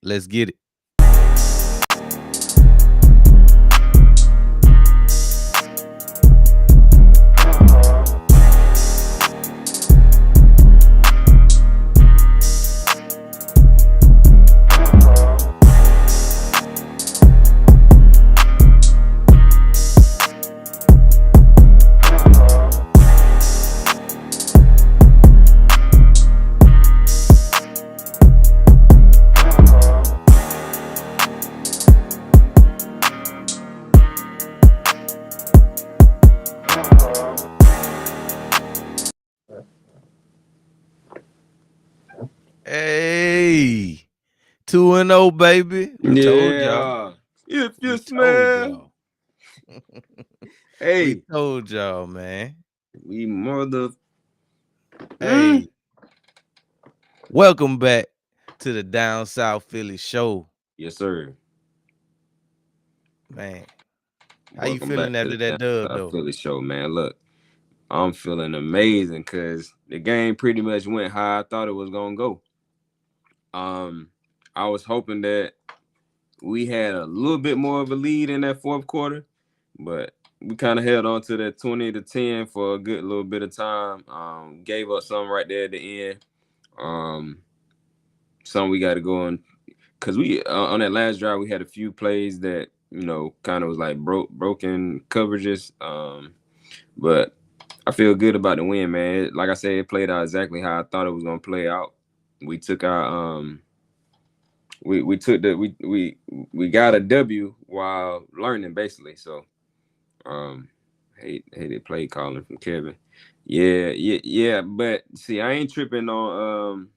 Let's get it. Hey, 2-0, baby. We told y'all. Yeah. If you We told smell. y'all. We Hey, told y'all, man. we mother. Hey, welcome back to the Down South Philly show, Yes, sir. man. How you Welcome feeling back to after the that Down dub, South though? Philly show, man. Look, I'm feeling amazing because the game pretty much went how I thought it was gonna go. Um, I was hoping that we had a little bit more of a lead in that fourth quarter, but we kind of held on to that 20-10 for a good little bit of time. Gave up some right there at the end. Um, some we got to go on because we on that last drive we had a few plays that kind of was like broken coverages. But I feel good about the win, man. Like I said, it played out exactly how I thought it was gonna play out. We took our we took the we got a W while learning basically. So um hated play calling from Kevin. Yeah. But see, I ain't tripping on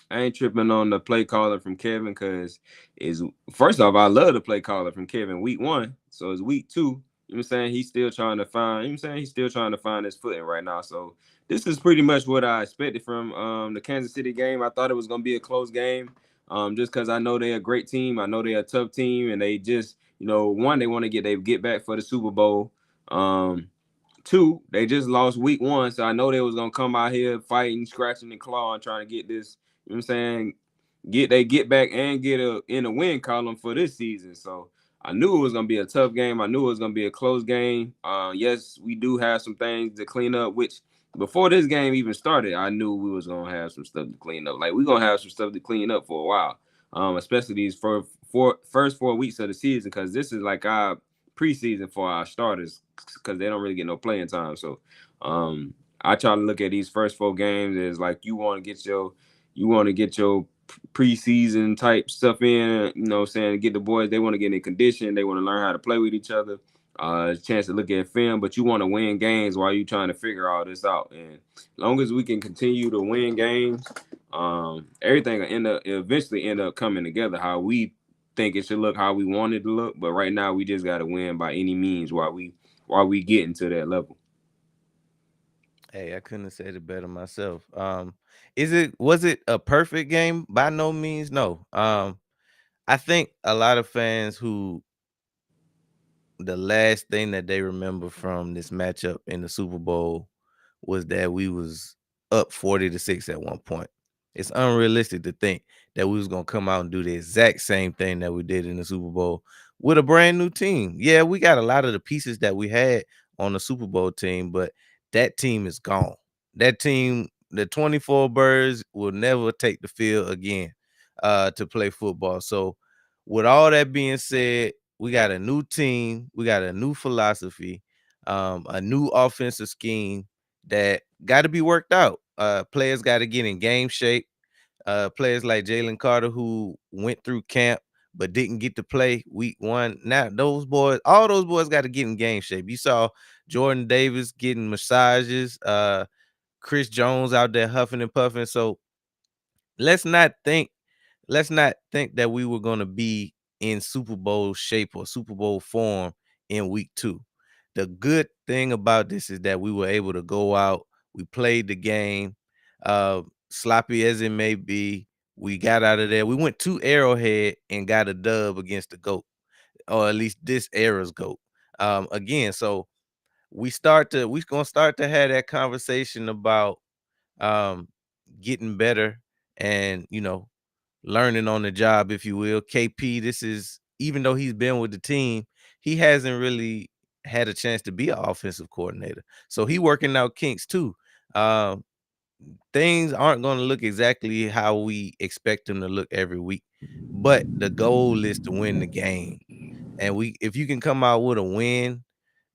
the play caller from Kevin because is first off, I love the play caller from Kevin week one. So it's week two. You know what I'm saying? He's still trying to find, you know what I'm saying? He's still trying to find his footing right now. So this is pretty much what I expected from the Kansas City game. I thought it was gonna be a close game. Just because I know they're a great team. I know they're a tough team, and they just, one, they want to get back for the Super Bowl. Two, they just lost week one, so I know they was gonna come out here fighting, scratching and clawing, trying to get this. You know what I'm saying? Get back and get in the win column for this season. So I knew it was gonna be a tough game. I knew it was gonna be a close game. Yes, we do have some things to clean up. Which before this game even started, I knew we was gonna have some stuff to clean up. Like we're gonna have some stuff to clean up for a while. Especially these first 4 weeks of the season, because this is like our preseason for our starters because they don't really get no playing time. So I try to look at these first 4 games as like you want to get your preseason type stuff in, saying get the boys, they want to get in condition, they want to learn how to play with each other. A chance to look at film, but you want to win games while you trying to figure all this out. And as long as we can continue to win games, everything will eventually end up coming together how we think it should look, how we want it to look. But right now, we just got to win by any means while we get into that level. Hey, I couldn't have said it better myself. Was it a perfect game? By no means, no. I think a lot of fans who the last thing that they remember from this matchup in the Super Bowl was that we was up 40-6 at one point. It's unrealistic to think that we was gonna come out and do the exact same thing that we did in the Super Bowl with a brand new team. Yeah, we got a lot of the pieces that we had on the Super Bowl team, but that team is gone. That team, the 24 Birds, will never take the field again to play football. So, with all that being said, we got a new team, we got a new philosophy, a new offensive scheme that got to be worked out. Players got to get in game shape. Players like Jalen Carter, who went through camp but didn't get to play week one. Now all those boys got to get in game shape. You saw Jordan Davis getting massages, Chris Jones out there huffing and puffing. So let's not think that we were going to be in Super Bowl shape or Super Bowl form in week 2. The good thing about this is that we were able to go out, we played the game, sloppy as it may be, we got out of there. We went to Arrowhead and got a dub against the GOAT, or at least this era's GOAT. Again, so we're gonna start to have that conversation about getting better and learning on the job, if you will. KP, this is, even though he's been with the team, he hasn't really had a chance to be an offensive coordinator. So he working out kinks too. Um, Things aren't going to look exactly how we expect them to look every week, but the goal is to win the game. And if you can come out with a win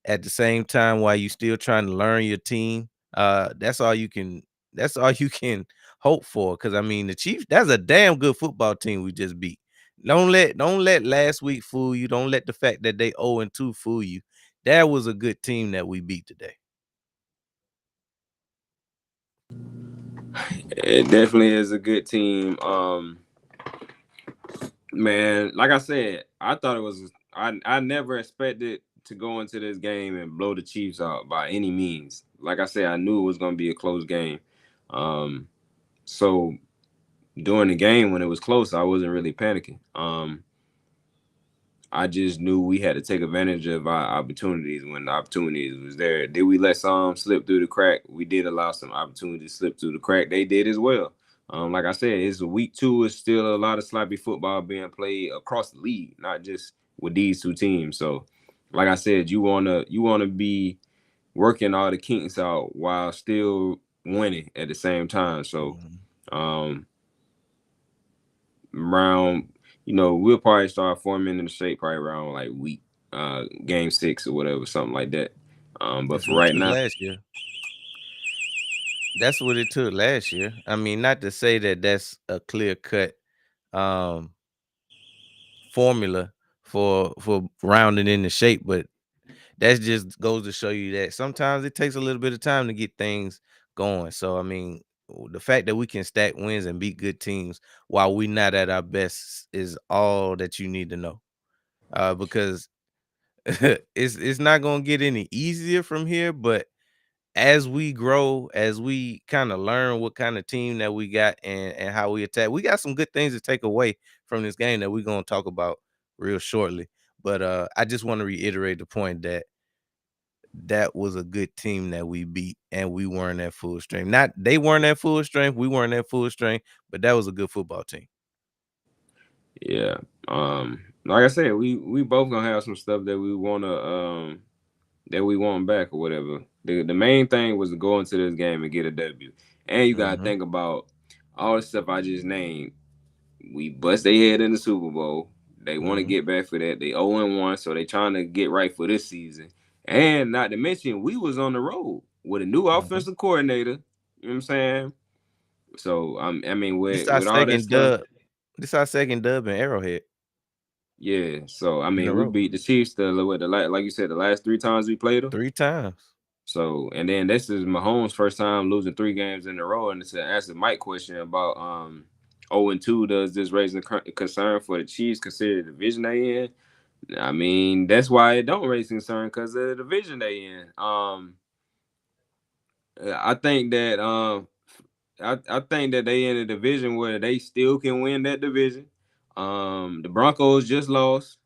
at the same time while you still trying to learn your team, that's all you can. That's all you can hope for. Because I mean, the Chiefs, that's a damn good football team we just beat. Don't let last week fool you. Don't let the fact that they 0-2 fool you. That was a good team that we beat today. It definitely is a good team. Man, like I said, I thought it was. I never expected to go into this game and blow the Chiefs out by any means. Like I said, I knew it was going to be a close game. Um, so during the game when it was close, I wasn't really panicking. I just knew we had to take advantage of our opportunities when the opportunities was there. Did we let some slip through the crack? We did allow some opportunities to slip through the crack. They did as well. Like I said, it's week 2. It's still a lot of sloppy football being played across the league, not just with these two teams. So, like I said, you wanna be working all the kinks out while still winning at the same time. So, Mhm. um, around, we'll probably start forming in the shape probably around like week game 6 or whatever, something like that. But That's for what it right took now, last year. That's what it took last year. I mean, not to say that that's a clear cut um formula for rounding in the shape, but that just goes to show you that sometimes it takes a little bit of time to get things going. So I mean, the fact that we can stack wins and beat good teams while we not at our best is all that you need to know. Because it's not gonna get any easier from here, but as we grow, as we kind of learn what kind of team that we got and how we attack, we got some good things to take away from this game that we're gonna talk about real shortly. But I just want to reiterate the point that that was a good team that we beat, and we weren't at full strength. Not they weren't at full strength, we weren't at full strength, but that was a good football team. yeah. Like I said, we both gonna have some stuff that we want back or whatever. The main thing was to go into this game and get a W. And you gotta Hmm. think about all the stuff I just named. We bust their head in the Super Bowl. They want to Hmm. get back for that. They 0-1, so they trying to get right for this season. And not to mention, we was on the road with a new Hmm. offensive coordinator. You know what I'm saying? So I mean, This with our with all that second stuff, dub. This our second dub in Arrowhead yeah. So I in a mean, we row. beat the Chiefs like you said, the last 3 times we played them. 3 times. So and then this is Mahomes' first time losing 3 games in a row. And to answer Mike's question about 0-2, does this raise a concern for the Chiefs considering the division they in? I mean, that's why it don't raise concern because of the division they in. I think that I think that they in a division where they still can win that division. The Broncos just lost.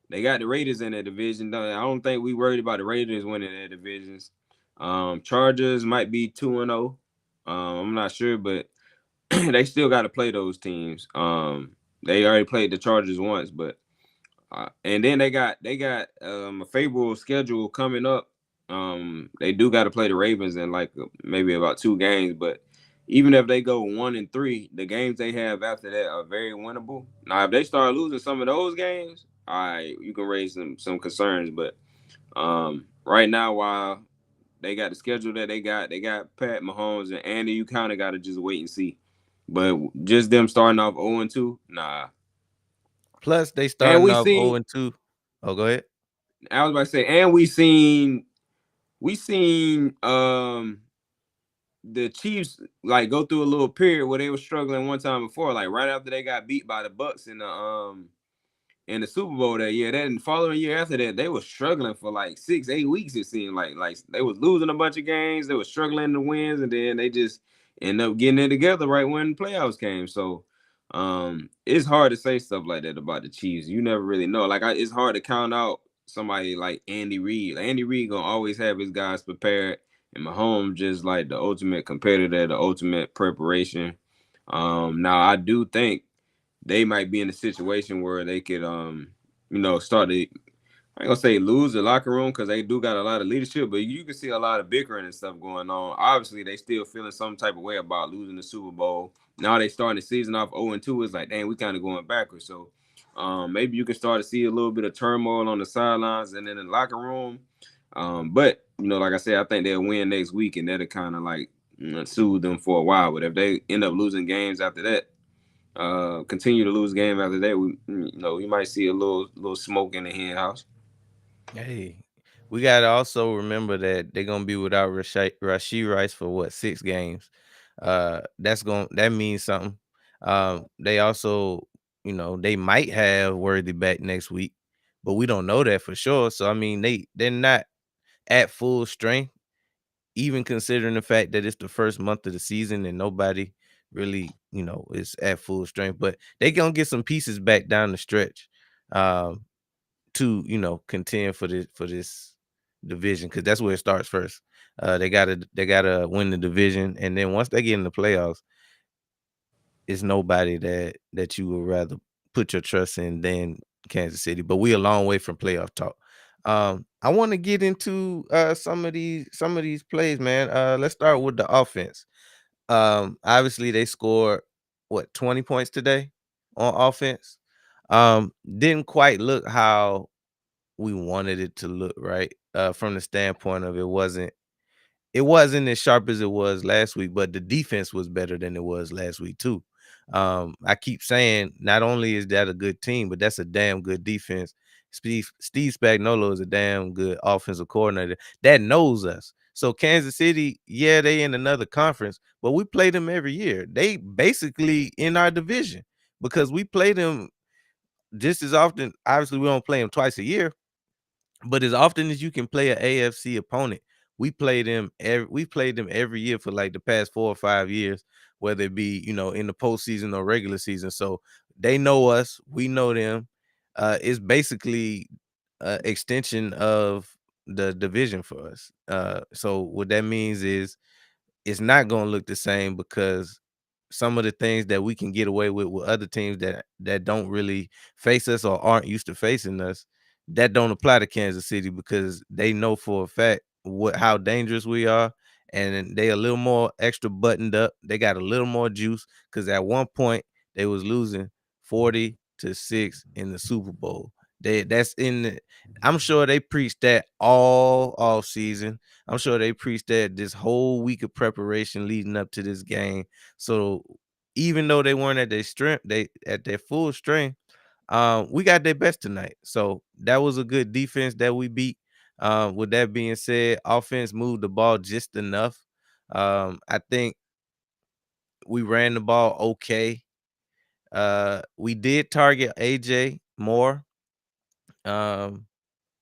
They got the Raiders in that division. I don't think we worried about the Raiders winning their divisions. Chargers might be 2-0. I'm not sure, but they still got to play those teams. They already played the Chargers once, but and then they got a favorable schedule coming up. They do got to play the Ravens in like maybe about 2 games, but even if they go 1-3, the games they have after that are very winnable. Now, if they start losing some of those games, all right, you can raise some concerns. But right now, while they got the schedule that they got Pat Mahomes and Andy, you kind of got to just wait and see. But just them starting off 0-2, nah. Plus, they And starting we off seen 0-2. Oh, go ahead. I was about to say, and we seen the Chiefs like go through a little period where they were struggling one time before, like right after they got beat by the Bucks in the Super Bowl that year. Then the following year after that, they were struggling for like 6, 8 weeks. It seemed like they was losing a bunch of games. They were struggling to wins, and then they just end up getting it together right when the playoffs came. So it's hard to say stuff like that about the Chiefs. You never really know. Like it's hard to count out somebody like Andy Reid. Like, Andy Reid gonna always have his guys prepared, and Mahomes just like the ultimate competitor, the ultimate preparation. Now I do think they might be in a situation where they could start to, I ain't gonna say lose the locker room because they do got a lot of leadership, but you can see a lot of bickering and stuff going on. Obviously, they still feeling some type of way about losing the Super Bowl. Now they starting the season off 0-2. It's like, dang, we kind of going backwards. So maybe you can start to see a little bit of turmoil on the sidelines and in the locker room. But like I said, I think they'll win next week, and that'll kind of like soothe them for a while. But if they end up losing games after that, continue to lose game after that, we might see a little smoke in the hen house. Hey, we gotta also remember that they're gonna be without Rashid Rice for what, 6 games. That means something. They also, they might have Worthy back next week, but we don't know that for sure. So I mean, they're not at full strength, even considering the fact that it's the first month of the season and nobody really, is at full strength. But they gonna get some pieces back down the stretch. Um, to contend for this division, because that's where it starts first. They gotta win the division, and then once they get in the playoffs, it's nobody that you would rather put your trust in than Kansas City. But we a long way from playoff talk. I want to get into some of these plays, man. Let's start with the offense. Obviously they scored what, 20 points today on offense. Didn't quite look how we wanted it to look, right? From the standpoint of it wasn't as sharp as it was last week, but the defense was better than it was last week too. I keep saying not only is that a good team, but that's a damn good defense. Steve Spagnuolo is a damn good offensive coordinator that knows us. So Kansas City, yeah, they in another conference, but we play them every year. They basically in our division because we play them just as often. Obviously, we don't play them twice a year, but as often as you can play an AFC opponent, we played them every year for like the past 4 or 5 years, whether it be, in the postseason or regular season. So they know us, we know them. It's basically extension of the division for us. So what that means is it's not going to look the same because some of the things that we can get away with other teams that don't really face us or aren't used to facing us, that don't apply to Kansas City because they know for a fact how dangerous we are, and they a little more extra buttoned up. They got a little more juice because at one point they was losing 40-6 in the Super Bowl. That's in the, I'm sure they preached that all off season. I'm sure they preached that this whole week of preparation leading up to this game. So even though they weren't at their strength, they at their full strength, we got their best tonight. So that was a good defense that we beat. With that being said, offense moved the ball just enough. I think we ran the ball okay. We did target AJ more. Um,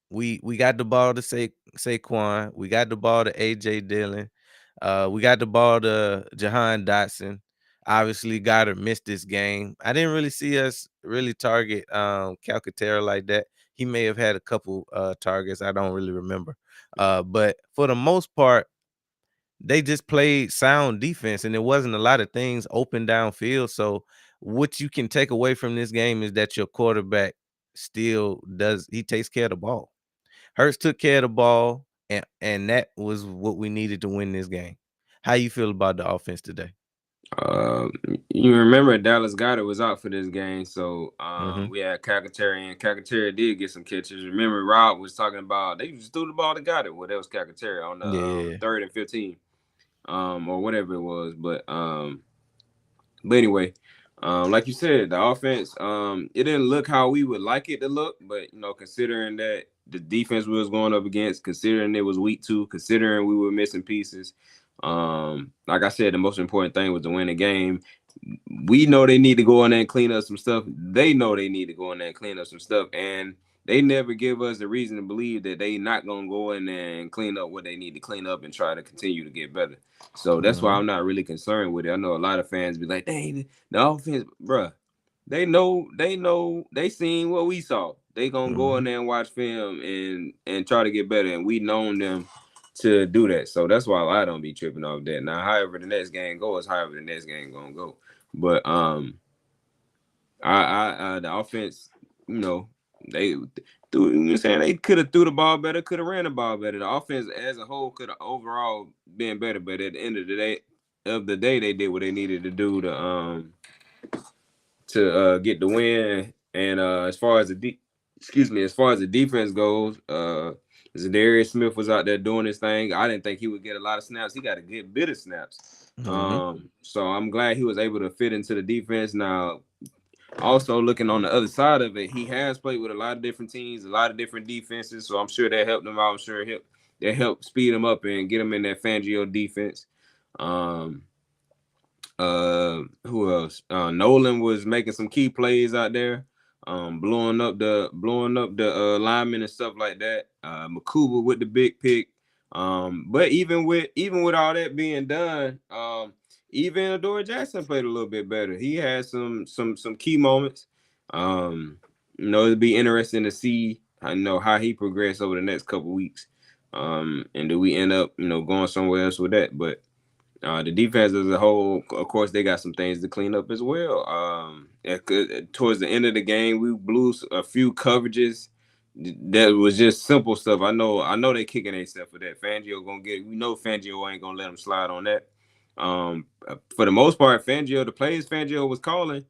we got the ball to Saquon. We got the ball to AJ Dillon. We got the ball to Jahan Dotson. Obviously, Goddard missed this game. I didn't really see us really target Calcaterra like that. He may have had a couple targets. I don't really remember. But for the most part, they just played sound defense, and there wasn't a lot of things open downfield. So what you can take away from this game is that your quarterback still does. He takes care of the ball. Hurts took care of the ball, and that was what we needed to win this game. How you feel about the offense today? Uh, you remember Dallas Goddard was out for this game, so Mhm. we had Calcaterra, and Calcaterra did get some catches. Remember, Rob was talking about they just threw the ball to Goddard. Well, that was Calcaterra on the Yeah. 3rd and 15, or whatever it was. But anyway, like you said, the offense, it didn't look how we would like it to look, but considering that the defense we was going up against, considering it was week 2, considering we were missing pieces, like I said, the most important thing was to win the game. We know they need to go in there and clean up some stuff. They know they need to go in there and clean up some stuff, and they never give us the reason to believe that they not gonna go in there and clean up what they need to clean up and try to continue to get better. So that's why Mhm. I'm not really concerned with it. I know a lot of fans be like, "Dang, the offense, bruh." They seen what we saw. They gonna go in Mhm. there and watch film and try to get better, and we known them to do that. So that's why I don't be tripping off that. Now, however the next game goes, however the next game gonna go. But The offense, you know, they threw. You know what I'm saying, they could have threw the ball better, could have ran the ball better. The offense as a whole could have overall been better, but at the end of the day, they did what they needed to do to get the win. And as far as excuse me, as far as the defense goes, Zadarius Smith was out there doing his thing. I didn't think he would get a lot of snaps. He got a good bit of snaps. Mhm. So I'm glad he was able to fit into the defense. Now, also looking on the other side of it, he has played with a lot of different teams, a lot of different defenses. So I'm sure that helped him out. I'm sure that helped speed him up and get him in that Fangio defense. Um, who else? Nolan was making some key plays out there, blowing up the linemen and stuff like that. Makuba with the big pick. But even with all that being done, even Adore Jackson played a little bit better. He had some key moments. Um, it'd be interesting to see how he progressed over the next couple weeks. And do we end up going somewhere else with that? But the defense as a whole, of course, they got some things to clean up as well. Towards the end of the game, we blew a few coverages that was just simple stuff. I know they kicking themselves for that. Fangio gonna get. We know Fangio ain't gonna let them slide on that. For the most part, the plays Fangio was calling,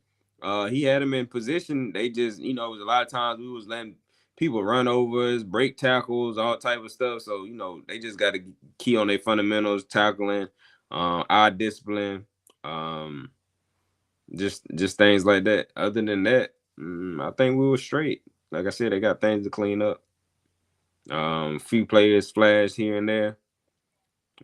he had them in position. They just, it was a lot of times we was letting people run overs, break tackles, all type of stuff. So they just got to key on their fundamentals, tackling, eye discipline, um, just things like that. Other than that, I think we were straight. Like I said, they got things to clean up. Few players flash here and there.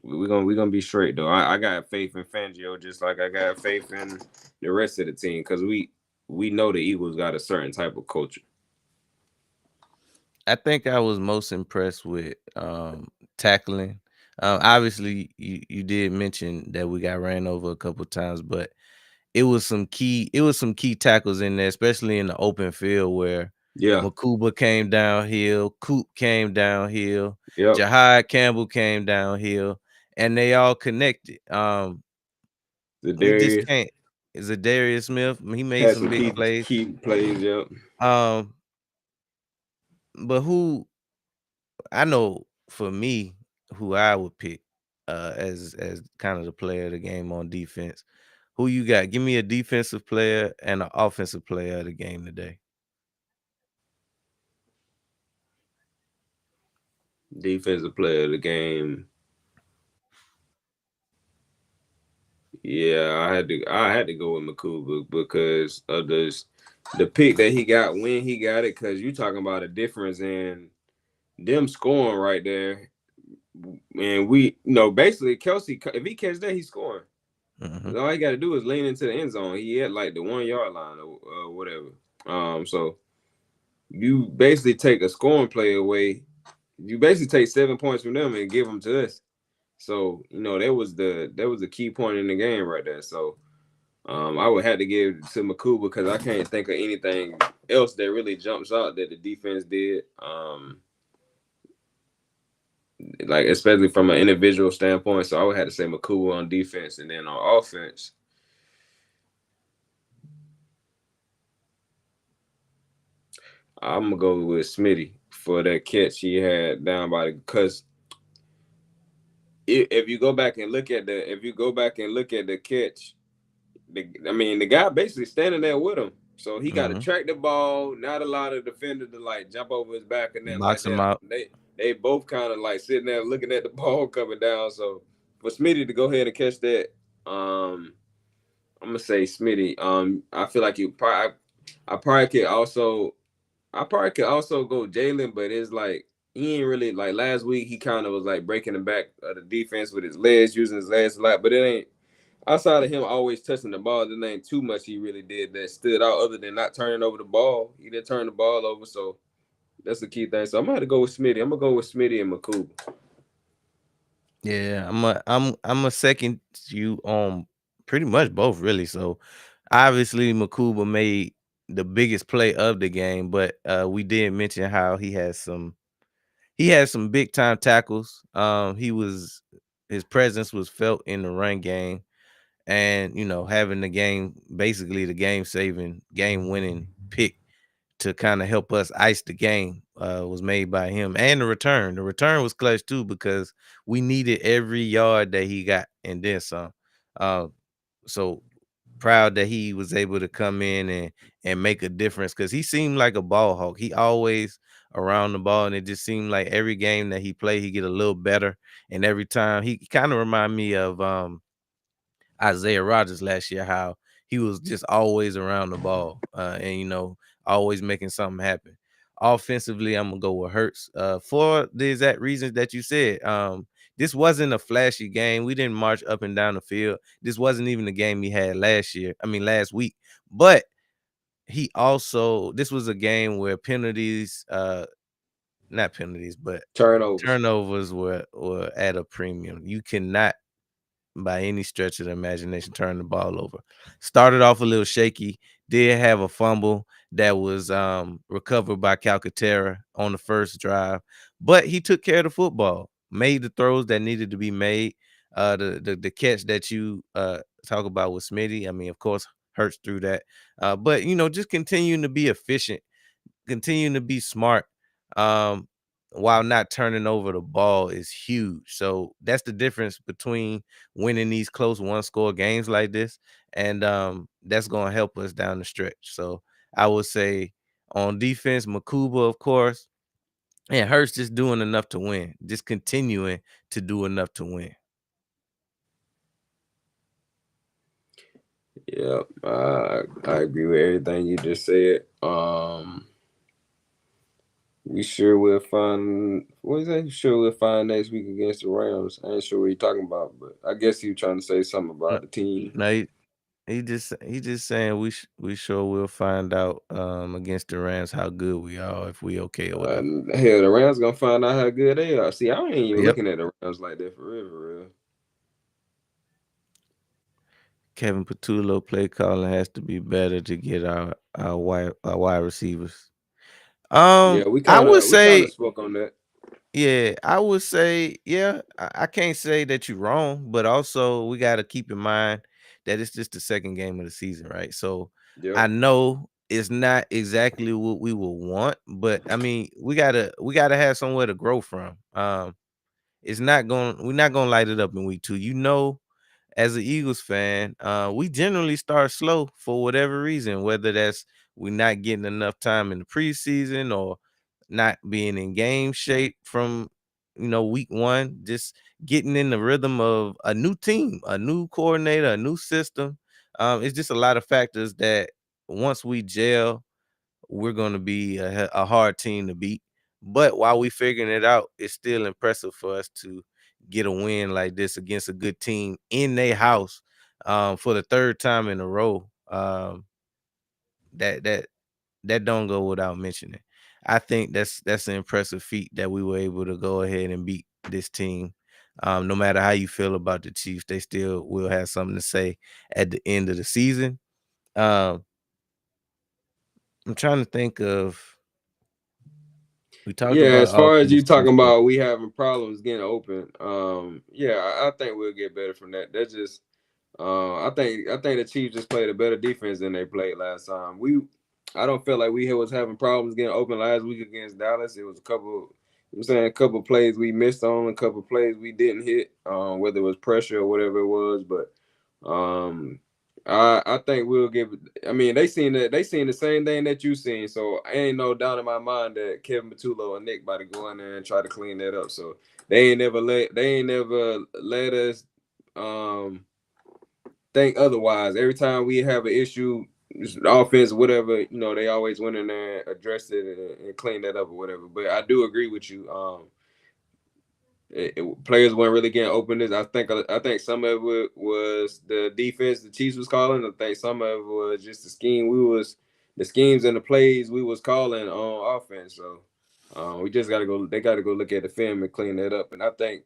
We're gonna be straight though. I got faith in Fangio just like I got faith in the rest of the team because we know the Eagles got a certain type of culture. I think I was most impressed with tackling. Obviously, you did mention that we got ran over a couple times, but it was some key tackles in there, especially in the open field where Yeah. Makuba came downhill, Coop came downhill, Yep. Jahad Campbell came downhill, and they all connected. The We just Darius can't. Darius Smith, he made had some some big plays. key plays. Yep. Um, but I know for me, who I would pick as kind of the player of the game on defense. Who you got? Give me a defensive player and an offensive player of the game today. Defensive player of the game. Yeah, I had to go with Makuba because of the pick that he got when he got it. Because you talking about a difference in them scoring right there, and basically Kelsey, if he catch that, he's scoring. Mhm. 'Cause all he got to do is lean into the end zone. He had like the 1 yard line or whatever. So you basically take a scoring play away. You basically take 7 points from them and give them to us. So that was the key point in the game right there. So I would have to give it to Makuba because I can't think of anything else that really jumps out that the defense did. Like especially from an individual standpoint. So I would have to say Makuba on defense, and then on offense, I'm gonna go with Smitty for that catch he had down by the because if you go back and look at the catch, the guy basically standing there with him. So he got to Mhm. track the ball, not allow the defender to like jump over his back and then like Box him that. out. They both kind of like sitting there looking at the ball coming down. So for Smitty to go ahead and catch that, I'm gonna say Smitty. I feel like I probably could also go Jalen, but it's like he ain't really like last week. He kind of was like breaking the back of the defense with his legs, using his legs a lot, but it ain't outside of him always touching the ball. There ain't too much he really did that stood out other than not turning over the ball. He didn't turn the ball over, so that's the key thing. So I'm gonna have to go with Smitty. I'm gonna go with Smitty and Makuba. Yeah, I'm a second you on pretty much both really. So obviously Makuba made the biggest play of the game, but we did mention how he had some big time tackles. His presence was felt in the run game. and having the game, basically the game saving, game winning pick to kind of help us ice the game, was made by him. And the return was clutch too, because we needed every yard that he got and then some. uh, so proud that he was able to come in and make a difference, because he seemed like a ball hawk. He always around the ball, and it just seemed like every game that he played, he get a little better. And every time, he kind of remind me of Isaiah Rodgers last year, how he was just always around the ball, and always making something happen. Offensively, I'm gonna go with Hurts, for the exact reasons that you said. This wasn't a flashy game. We didn't march up and down the field. This wasn't even the game he had last year. I mean, last week. But this was a game where penalties, not penalties, but Turnovers. turnovers were at a premium. You cannot, by any stretch of the imagination, turn the ball over. Started off a little shaky, did have a fumble that was recovered by Calcaterra on the first drive, but he took care of the football, made the throws that needed to be made. The catch that you talk about with Smitty, I mean, of course, Hurts through that. But just continuing to be efficient, continuing to be smart, um, while not turning over the ball is huge. So that's the difference between winning these close one score games like this, and that's going to help us down the stretch. So I would say on defense, Makuba, of course, and Hurts just doing enough to win, just continuing to do enough to win. Yeah, I agree with everything you just said. We sure will find what is that? Sure we'll find next week against the Rams. I ain't sure what you're talking about, but I guess you trying to say something No, about the team. no, he just saying we sure will find out against the Rams how good we are, if we okay or whatever. Hell, the Rams gonna find out how good they are. See, I ain't even Yep. looking at the Rams like that for real, for real. Kevin Patullo play calling has to be better to get our wide receivers. Yeah, we I kind would of we kind of say, spoke on that. yeah, I would say, yeah. I can't say that you're wrong, but also we got to keep in mind that it's just the second game of the season, right? So Yep. I know it's not exactly what we would want, but I mean, we gotta have somewhere to grow from. We're not gonna light it up in week 2. As an Eagles fan, we generally start slow for whatever reason, whether that's we're not getting enough time in the preseason, or not being in game shape from week 1, just getting in the rhythm of a new team, a new coordinator, a new system. It's just a lot of factors that once we gel, we're going to be a hard team to beat. But while we figuring it out, it's still impressive for us to get a win like this against a good team in their house, for the third time in a row. That don't go without mentioning. I think that's an impressive feat that we were able to go ahead and beat this team. No matter how you feel about the Chiefs, they still will have something to say at the end of the season. Um, I'm trying to think of. We talked Yeah, about as far as you offense too. talking So about we having problems getting open, yeah, I think we'll get better from that. That's just, I think the Chiefs just played a better defense than they played last time. I don't feel like we was having problems getting open last week against Dallas. It was a couple, I'm saying a couple plays we missed on, a couple plays we didn't hit, whether it was pressure or whatever it was, but um, I think we'll give. I mean, they seen the same thing that you seen, so ain't no doubt in my mind that Kevin Patullo and Nick about to go in there and try to clean that up. So they ain't never let us um think otherwise. Every time we have an issue, offense, whatever, they always went in there and addressed it and cleaned that up or whatever. But I do agree with you. Players weren't really getting openers. I think some of it was the defense the Chiefs was calling. I think some of it was just the schemes and the plays we was calling on offense. So we just gotta go. They gotta go look at the film and clean that up. And I think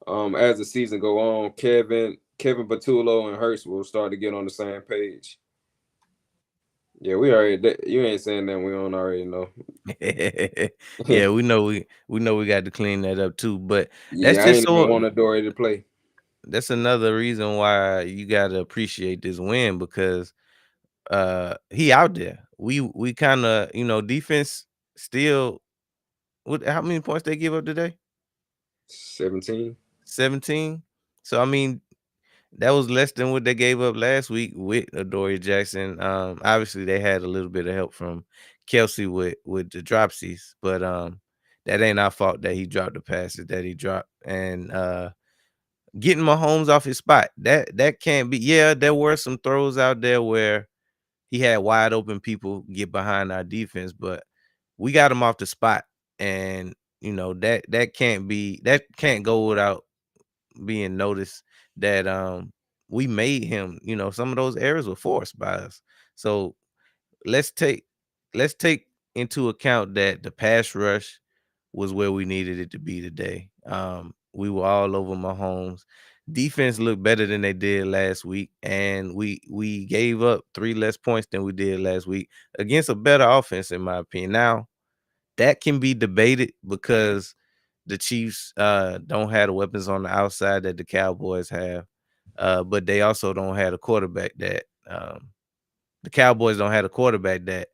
as the season go on, Kevin Patullo and Hurts will start to get on the same page. Yeah, we already. You ain't saying that we don't already know. yeah, we know we got to clean that up too. But that's Yeah, I just ain't even so want Dory to play. that's another reason why you gotta appreciate this win because he out there. We kind of, defense still. What, how many points they give up today? 17. 17. So I mean, that was less than what they gave up last week with Adoree Jackson. Obviously they had a little bit of help from Kelsey with the dropsies, but that ain't our fault that he dropped the passes that he dropped. And getting Mahomes off his spot, that can't be. Yeah, there were some throws out there where he had wide open people get behind our defense, but we got him off the spot. And that can't go without being noticed that we made him, some of those errors were forced by us. So let's take let's take into account that the pass rush was where we needed it to be today. We were all over Mahomes. Defense looked better than they did last week, and we gave up 3 less points than we did last week against a better offense, in my opinion. Now that can be debated because the Chiefs don't have the weapons on the outside that the Cowboys have, but they also don't have a quarterback that the Cowboys don't have a quarterback that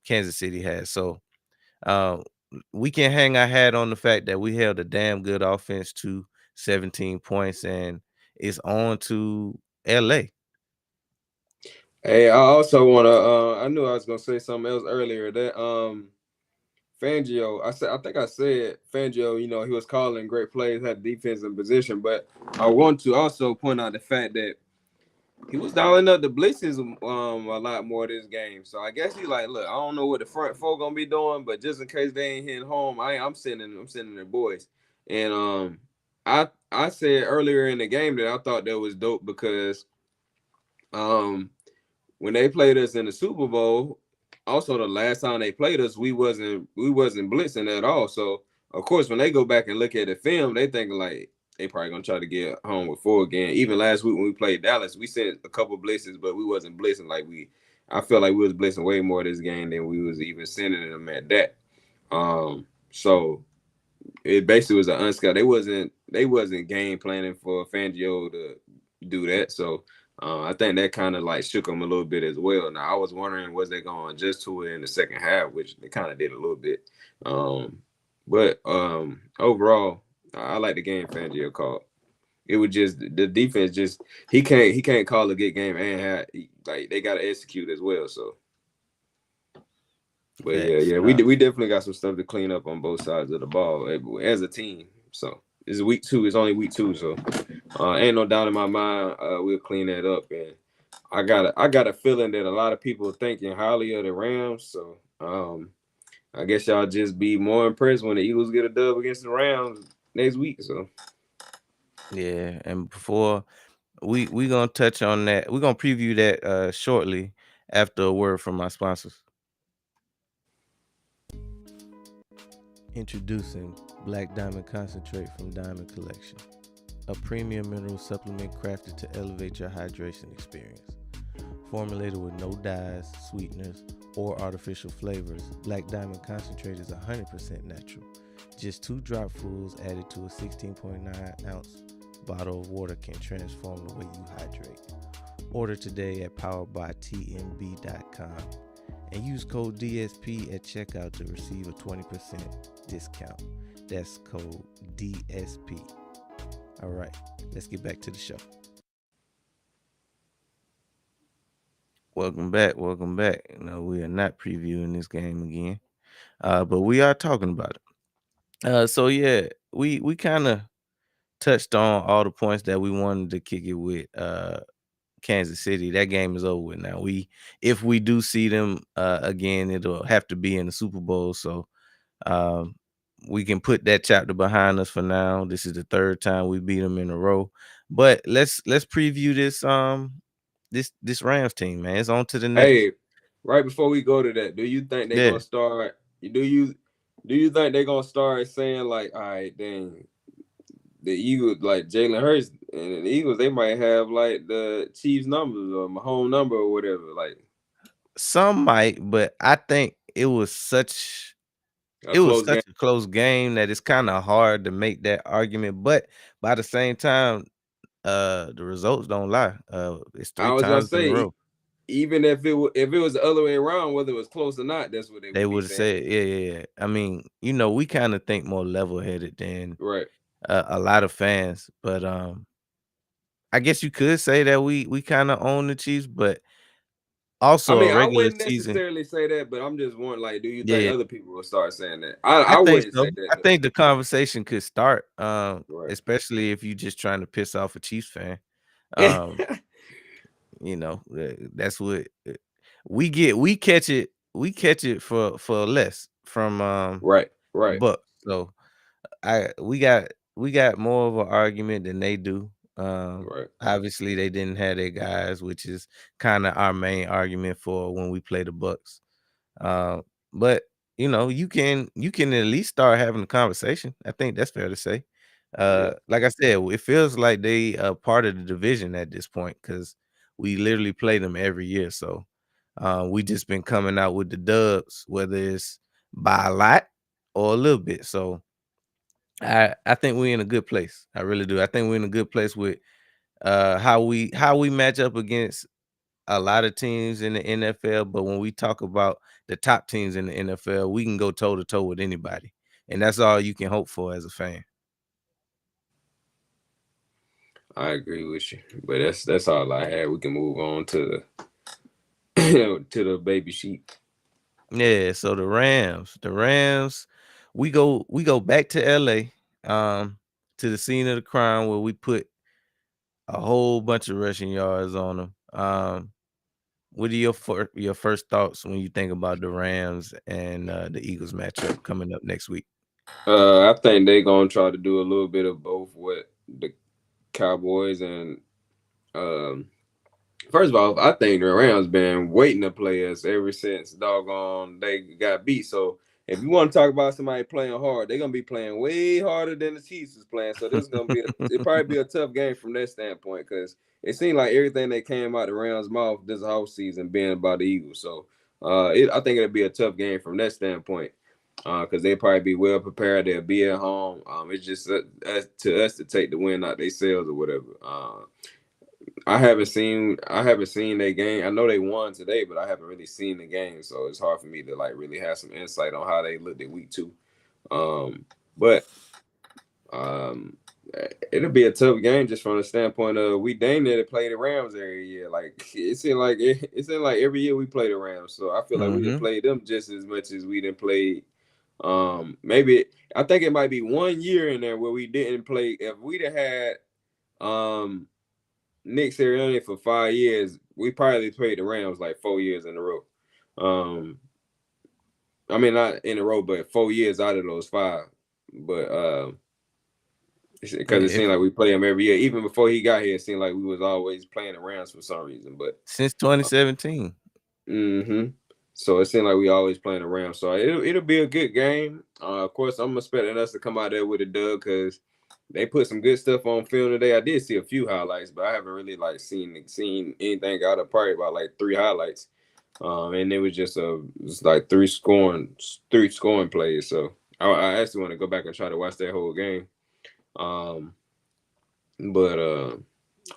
Kansas City has. So uh, we can hang our hat on the fact that we held a damn good offense to 17 points, and it's on to LA. Hey, I also wanna I knew I was gonna say something else earlier. That Fangio, I think I said Fangio, he was calling great plays, had defense in position, but I want to also point out the fact that he was dialing up the blitzes a lot more this game. So I guess he like, look, I don't know what the front four gonna be doing, but just in case they ain't hitting home, I'm sending their boys. And I said earlier in the game that I thought that was dope because um when they played us in the Super Bowl, also the last time they played us, we wasn't blitzing at all. So of course, when they go back and look at the film, they think like they probably gonna try to get home with four again. Even last week when we played Dallas, we sent a couple blitzes, but we wasn't blitzing like we. I felt like we was blitzing way more this game than we was even sending them at that. So it basically was an unscheduled. They wasn't game planning for Fangio to do that. So I think that kind of like shook them a little bit as well. Now I was wondering was they going to adjust to it in the second half, which they kind of did a little bit. But overall, I like the game Fangio called. It was just the defense. Just he can't call a good game and like they got to execute as well. So but yeah, Facts. yeah, we definitely got some stuff to clean up on both sides of the ball as a team. So it's week two. It's only week two, so ain't no doubt in my mind we'll clean that up. And I got a feeling that a lot of people are thinking highly of the Rams. So I guess y'all just be more impressed when the Eagles get a dub against the Rams next week. So Yeah, and before we gonna touch on that, we're gonna preview that shortly after a word from my sponsors. Introducing Black Diamond Concentrate from Diamond Collection, a premium mineral supplement crafted to elevate your hydration experience. Formulated with no dyes, sweeteners, or artificial flavors, Black Diamond Concentrate is 100% natural. Just 2 dropfuls added to a 16.9-ounce bottle of water can transform the way you hydrate. Order today at poweredbytmb.com and use code DSP at checkout to receive a 20% discount. That's code DSP. All right, let's get back to the show. Welcome back. Welcome back. No, we are not previewing this game again, but we are talking about it. So yeah, we kind of touched on all the points that we wanted to kick it with. Kansas City, that game is over with now. If we do see them again, it'll have to be in the Super Bowl. So um, we can put that chapter behind us for now. This is the third time we beat them in a row. But let's preview this Rams team, man. It's on to the next. hey, right before we go to that, do you think they're Yeah. gonna start? Do you think they're gonna start saying like, all right, dang, the Eagles, like Jalen Hurts and the Eagles, they might have like the Chiefs numbers or Mahomes number or whatever. Like, Some might, but I think it was such A it was close game. such a close game that it's kind of hard to make that argument. But by the same time, the results don't lie. It's I three was gonna times in a say, row. even if it was the other way around, whether it was close or not, that's what they They would be would have saying. said, yeah, yeah, yeah. I mean, we kind of think more level headed than Right. a lot of fans, but I guess you could say that we kind of own the Chiefs, but I also a mean, I regular wouldn't season. necessarily say that, but I'm just wondering, like, do you Yeah, think yeah, other people will start saying that? I I I think wouldn't so. say that I though. think the conversation could start, Right. especially if you just trying to piss off a Chiefs fan. Um, that's what we get. We catch it for less from Right. the Right. Bucks. So we got more of an argument than they do. Right. Obviously they didn't have their guys, which is kind of our main argument for when we play the Bucks. Uh, but you can at least start having a conversation. I think that's fair to say. Yeah. Like I said, it feels like they are part of the division at this point because we literally play them every year. So we just been coming out with the dubs, whether it's by a lot or a little bit. So I think we're in a good place. I really do. I think we're in a good place with how we match up against a lot of teams in the NFL, but when we talk about the top teams in the NFL, we can go toe to toe with anybody. And that's all you can hope for as a fan. I agree with you, but that's all I had. We can move on to the to the baby sheep. Yeah, so the Rams, we go back to LA, to the scene of the crime where we put a whole bunch of rushing yards on them. What are your first thoughts when you think about the Rams and the Eagles matchup coming up next week? I think they gonna try to do a little bit of both. What the Cowboys and um, first of all, I think the Rams been waiting to play us ever since doggone they got beat. So if you want to talk about somebody playing hard, they're gonna be playing way harder than the Chiefs is playing. So this is gonna be it probably be a tough game from that standpoint because it seemed like everything that came out the Rams' mouth this whole season being about the Eagles. So I think it'll be a tough game from that standpoint. Because they probably be well prepared. They'll be at home. It's just to us to take the win out they sales or whatever. I haven't seen their game. I know they won today, but I haven't really seen the game, so it's hard for me to like really have some insight on how they looked at week two. But um, it'll be a tough game just from the standpoint of we dang near to play the Rams every year. Like it seemed like every year we play the Rams, so I feel like we didn't Hmm. play them just as much as we didn't play. Maybe I think it might be 1 year in there where we didn't play. If we'd have had um Nick Sirianni for 5 years, we probably played the Rams like 4 years in a row. Um, I mean not in a row, but 4 years out of those five. But Yeah, because it seemed like we play him every year. Even before he got here, it seemed like we was always playing the Rams for some reason. But since 2017. hmm so it seemed like we always playing the Rams. So it'll be a good game. Of course, I'm expecting us to come out there with a dub because they put some good stuff on film today. I did see a few highlights, but I haven't really like seen anything out of probably about like three highlights. And it was just like three scoring plays. So I actually want to go back and try to watch that whole game. Um, but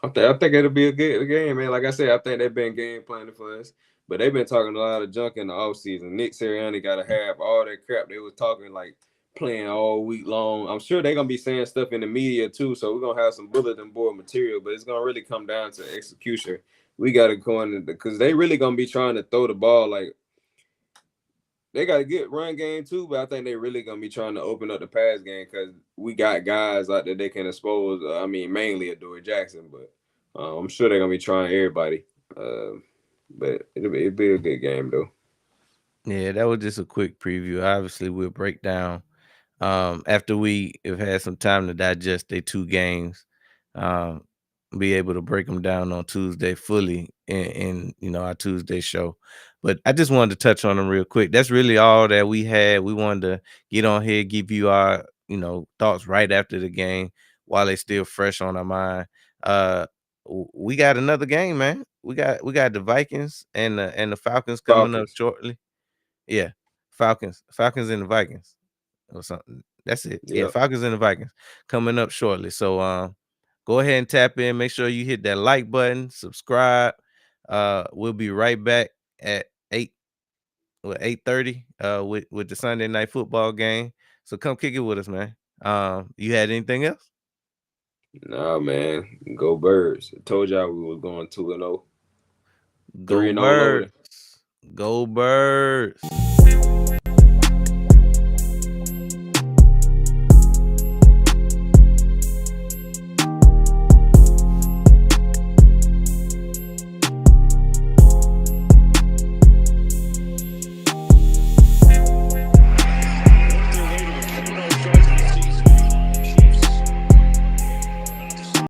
I think it'll be a good game, man. Like I said, I think they've been game planning for us, but they've been talking a lot of junk in the offseason. Nick Sirianni got to have all that crap they was talking like playing all week long. I'm sure they're gonna be saying stuff in the media too, so we're gonna have some bulletin board material, but it's gonna really come down to execution. We got to go in because they really gonna be trying to throw the ball like they got a good run game too, but I think they really gonna be trying to open up the pass game because we got guys out there they can expose. I mean, mainly Adoree Jackson, but I'm sure they're gonna be trying everybody. Uh, but it'll be a good game though. Yeah, that was just a quick preview. Obviously, we'll break down after we have had some time to digest their two games. Um, be able to break them down on Tuesday fully in our Tuesday show. But I just wanted to touch on them real quick. That's really all that we had. We wanted to get on here, give you our thoughts right after the game while they still fresh on our mind. Uh, we got another game, man. We got the Vikings and the Falcons coming up Falcons. shortly. Yeah, Falcons and the Vikings. or something. That's it. Yeah, Yep. Falcons and the Vikings coming up shortly. So go ahead and tap in. Make sure you hit that like button, subscribe. We'll be right back at 8:30 with the Sunday night football game. So come kick it with us, man. You had anything else? Nah, man. Go Birds. I told y'all we was going 2-0. Go 3-0 loading. Birds. Go Birds.